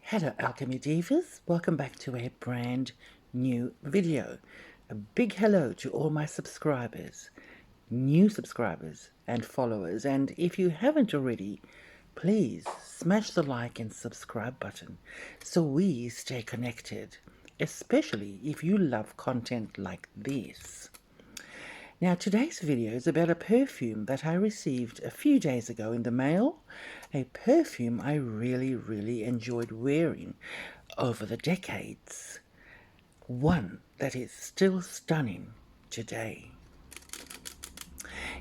Hello Alchemy Divas, welcome back to a brand new video. A big hello to all my subscribers, new subscribers and followers, and if you haven't already, please smash the like and subscribe button so we stay connected, especially if you love content like this. Now today's video is about a perfume that I received a few days ago in the mail, a perfume I really enjoyed wearing over the decades, one that is still stunning today.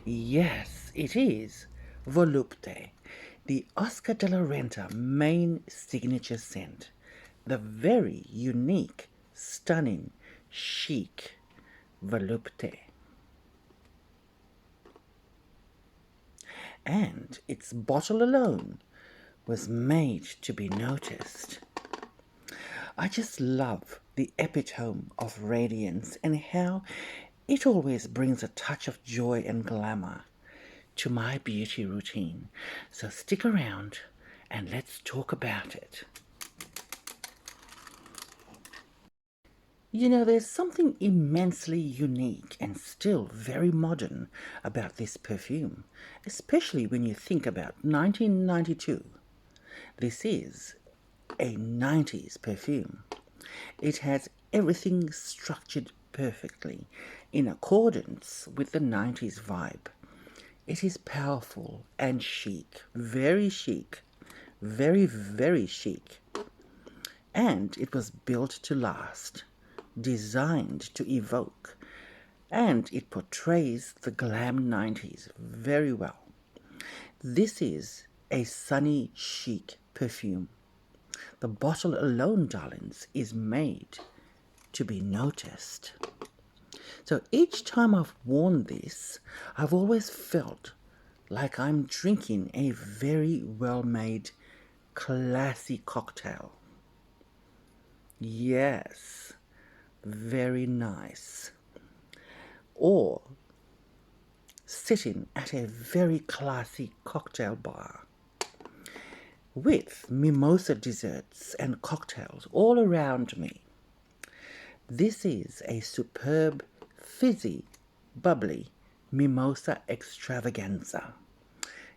Yes, it is Volupte, the Oscar de la Renta main signature scent, the very unique, stunning, chic Volupte. And its bottle alone was made to be noticed. I just love the epitome of radiance and how it always brings a touch of joy and glamour to my beauty routine. So stick around and let's talk about it. You know, there's something immensely unique and still very modern about this perfume, especially when you think about 1992. This is a 90s perfume. It has everything structured perfectly in accordance with the 90s vibe. It is powerful and chic, very chic, and it was built to last, designed to evoke, and it portrays the glam 90s very well. This is a sunny chic perfume. The bottle alone, darlings, is made to be noticed. So each time I've worn this, I've always felt like I'm drinking a very well-made, classy cocktail. Yes, very nice. Or sitting at a very classy cocktail bar with mimosa desserts and cocktails all around me. This is a superb, fizzy, bubbly mimosa extravaganza.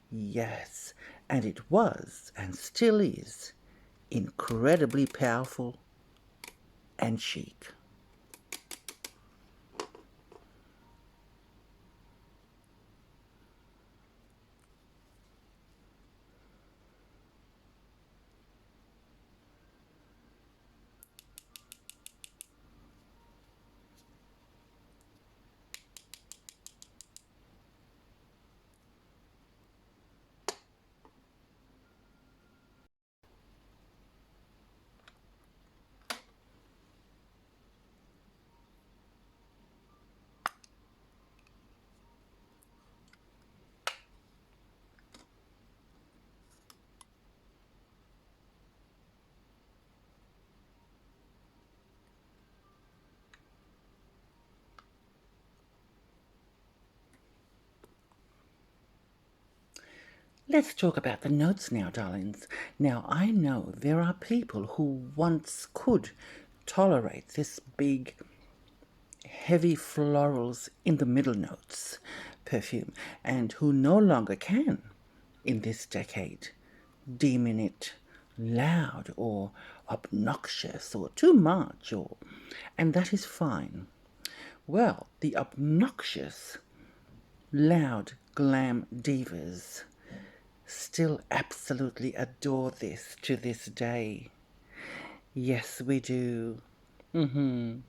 Yes, and it was and still is incredibly powerful and chic. Let's talk about the notes now, darlings. Now, I know there are people who once could tolerate this big, heavy florals in the middle notes perfume and who no longer can in this decade, deeming it loud or obnoxious or too much, and that is fine. Well, the obnoxious, loud glam divas still absolutely adore this to this day. Yes, we do. The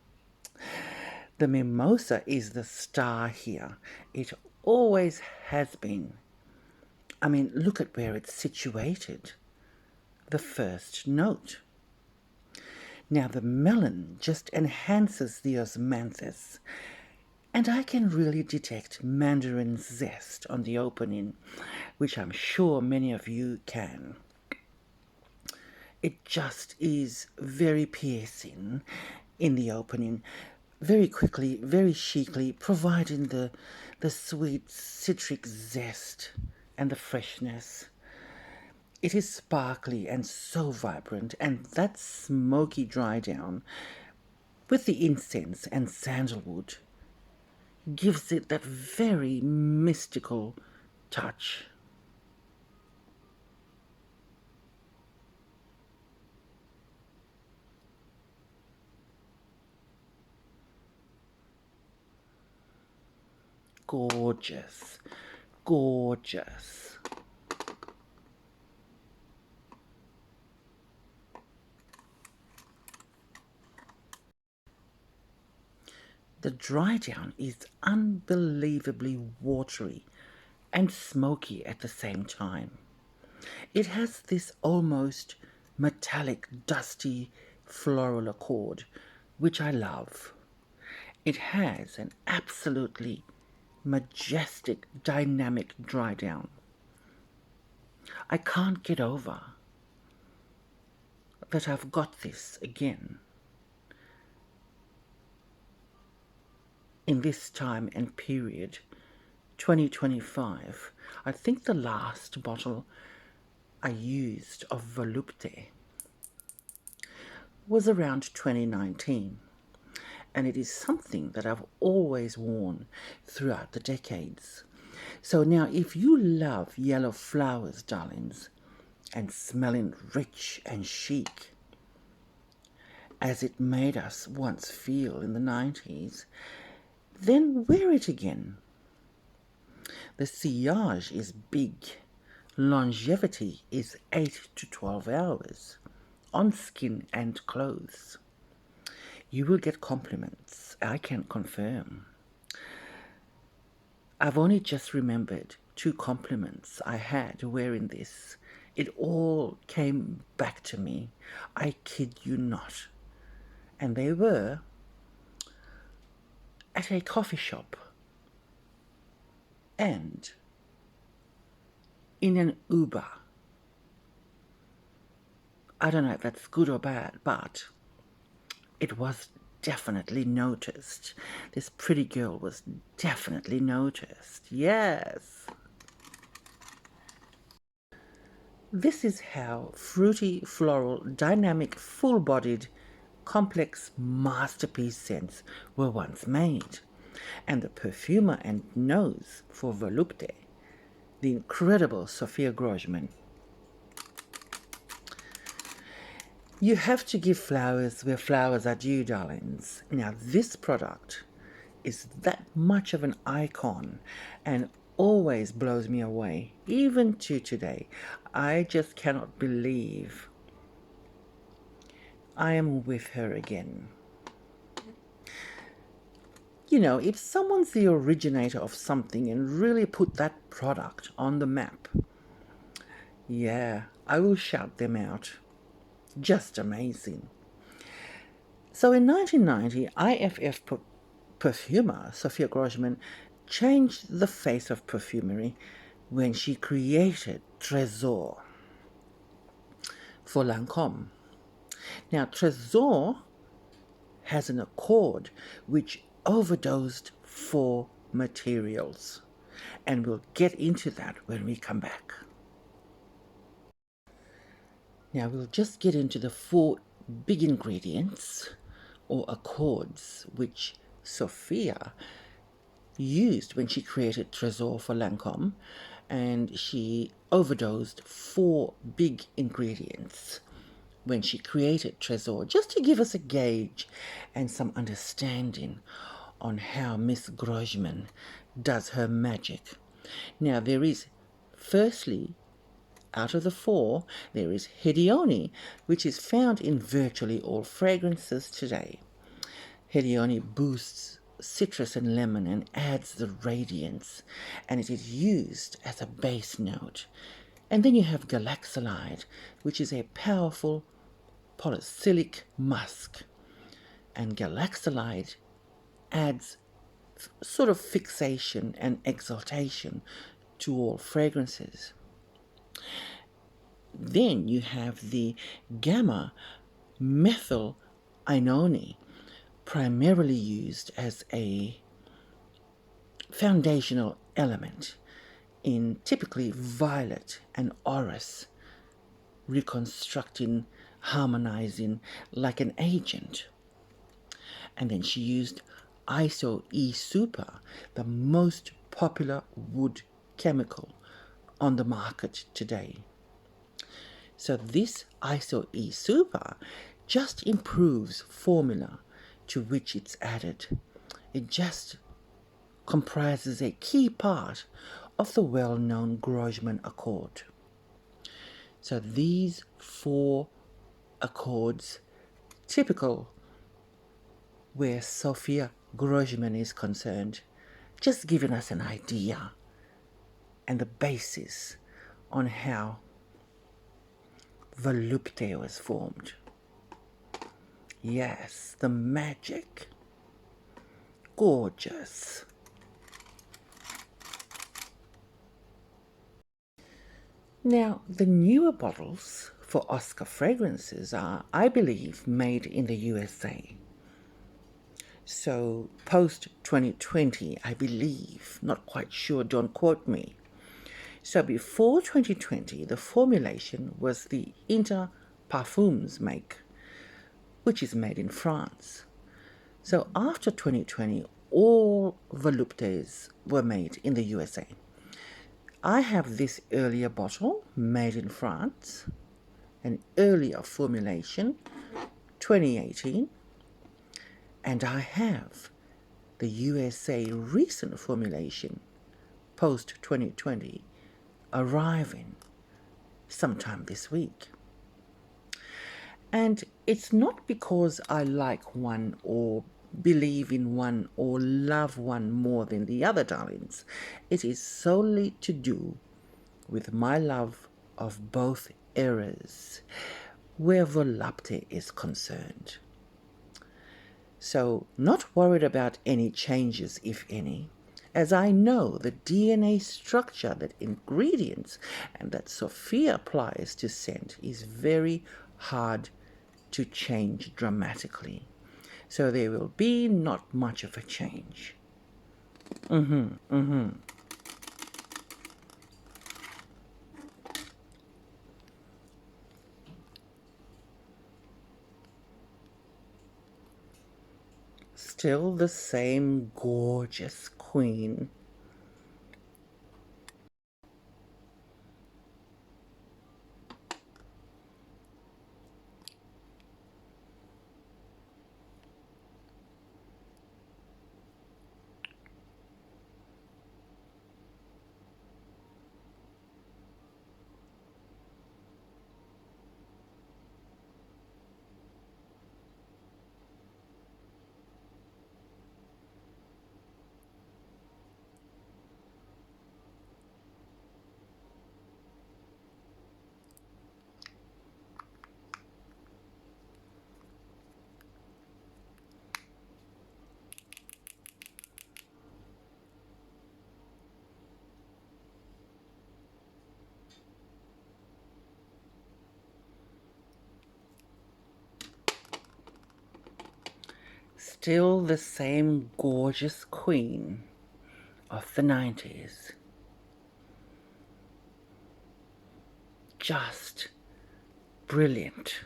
mimosa is the star here. It always has been. I mean, look at where it's situated. The first note. Now the melon just enhances the osmanthus, and I can really detect mandarin zest on the opening, which I'm sure many of you can. It just is very piercing in the opening, very quickly, very chicly, providing the sweet citric zest and the freshness. It is sparkly and so vibrant, and that smoky dry down with the incense and sandalwood gives it that very mystical touch. Gorgeous, gorgeous. The dry down is unbelievably watery and smoky at the same time. It has this almost metallic, dusty floral accord, which I love. It has an absolutely majestic, dynamic dry down. I can't get over that I've got this again in this time and period, 2025. I think the last bottle I used of Volupte was around 2019, and it is something that I've always worn throughout the decades. So now, if you love yellow flowers, darlings, and smelling rich and chic, as it made us once feel in the 90s, then wear it again. The sillage is big. Longevity is 8 to 12 hours on skin and clothes. You will get compliments, I can confirm. I've only just remembered 2 compliments I had wearing this. It all came back to me. I kid you not. And they were at a coffee shop and in an Uber. I don't know if that's good or bad, but it was definitely noticed. This pretty girl was definitely noticed. Yes. This is how fruity, floral, dynamic, full-bodied, complex masterpiece scents were once made. And the perfumer and nose for Volupte, the incredible Sophia Grosjean. You have to give flowers where flowers are due, darlings. Now, this product is that much of an icon and always blows me away, even to today. I just cannot believe I am with her again. You know, if someone's the originator of something and really put that product on the map, yeah, I will shout them out. Just amazing. So in 1990, IFF perfumer Sophia Grosjean changed the face of perfumery when she created Trésor for Lancôme. Now, Trésor has an accord which overdosed 4 materials, and we'll get into that when we come back. Now, we'll just get into the 4 big ingredients or accords which Sophia used when she created Trésor for Lancôme, and she overdosed 4 big ingredients when she created Trésor, just to give us a gauge and some understanding on how Miss Grosjean does her magic. Now, there is, firstly, out of the 4, there is Hedione, which is found in virtually all fragrances today. Hedione boosts citrus and lemon and adds the radiance, and it is used as a base note. And then you have Galaxolide, which is a powerful polycyclic musk. And Galaxolide adds sort of fixation and exaltation to all fragrances. Then you have the gamma methyl inone, primarily used as a foundational element in typically violet and orris reconstructing, harmonizing like an agent. And then she used Iso E Super, the most popular wood chemical on the market today. So this Iso E Super just improves formula to which it's added. It just comprises a key part of the well-known Grosjean accord. So these four accords, typical where Sophia Grosjean is concerned, just giving us an idea and the basis on how Volupte was formed. Yes, the magic. Gorgeous. Now, the newer bottles for Oscar fragrances are, I believe, made in the USA. So, post 2020, I believe, not quite sure, don't quote me. So, before 2020, the formulation was the Inter Parfums make, which is made in France. So, after 2020, all Voluptes were made in the USA. I have this earlier bottle made in France, an earlier formulation, 2018, and I have the USA recent formulation, post 2020, arriving sometime this week. And it's not because I like one or believe in one or love one more than the other, darlings. It is solely to do with my love of both eras where Volupte is concerned. So, not worried about any changes, if any, as I know the DNA structure, that ingredients, and that Sophia applies to scent is very hard to change dramatically. So there will be not much of a change. Still the same gorgeous queen. Still the same gorgeous queen of the 90s. Just brilliant.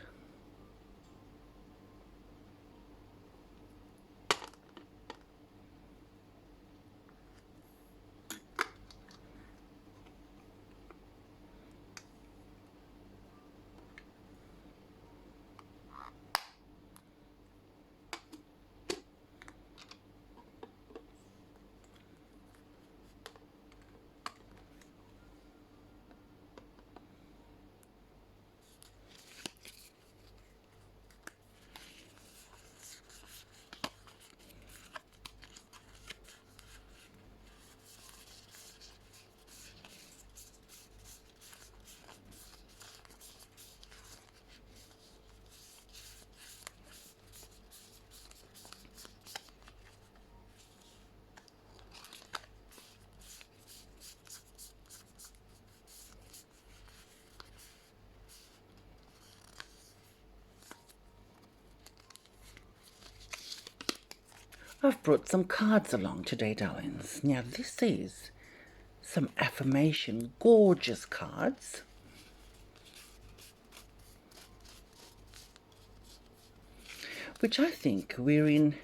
I've brought some cards along today, darlings. Now, this is some affirmation, gorgeous cards. which I think we're in,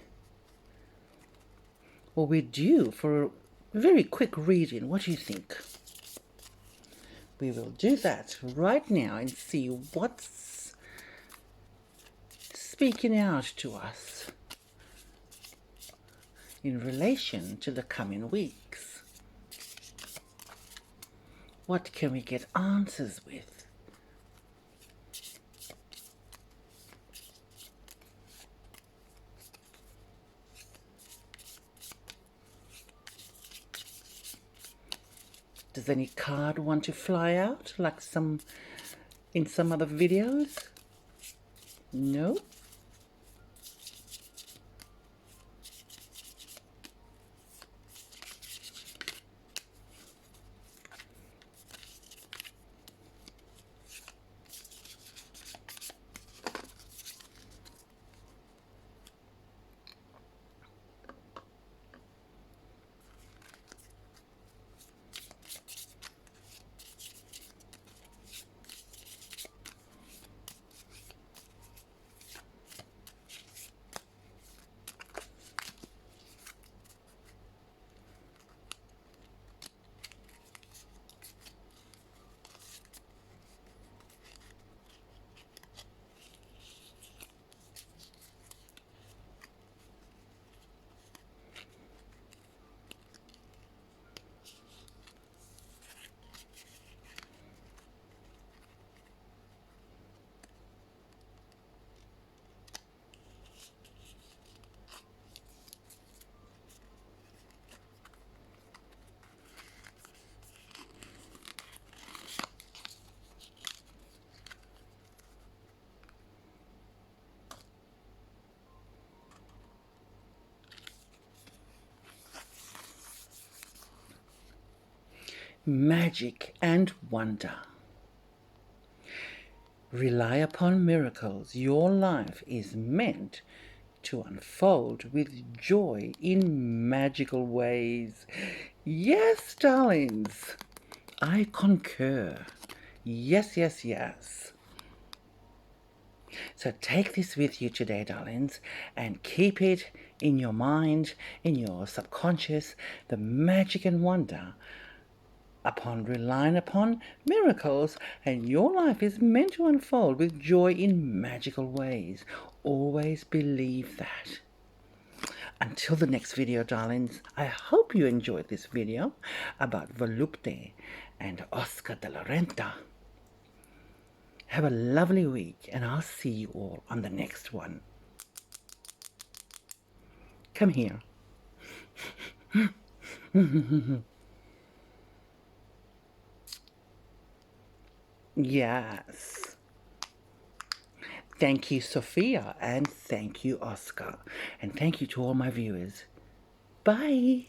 or we're due for a very quick reading. What do you think? We will do that right now and see what's speaking out to us in relation to the coming weeks. What can we get answers with? Does any card want to fly out like in some other videos? No? Magic and wonder. Rely upon miracles. Your life is meant to unfold with joy in magical ways. Yes, darlings, I concur. Yes, yes, yes. So take this with you today, darlings, and keep it in your mind, in your subconscious, the magic and wonder upon relying upon miracles, and your life is meant to unfold with joy in magical ways. Always believe that. Until the next video, darlings, I hope you enjoyed this video about Volupte and Oscar de la Renta. Have a lovely week, and I'll see you all on the next one. Come here. Yes. Thank you, Sophia, and thank you, Oscar. And thank you to all my viewers. Bye.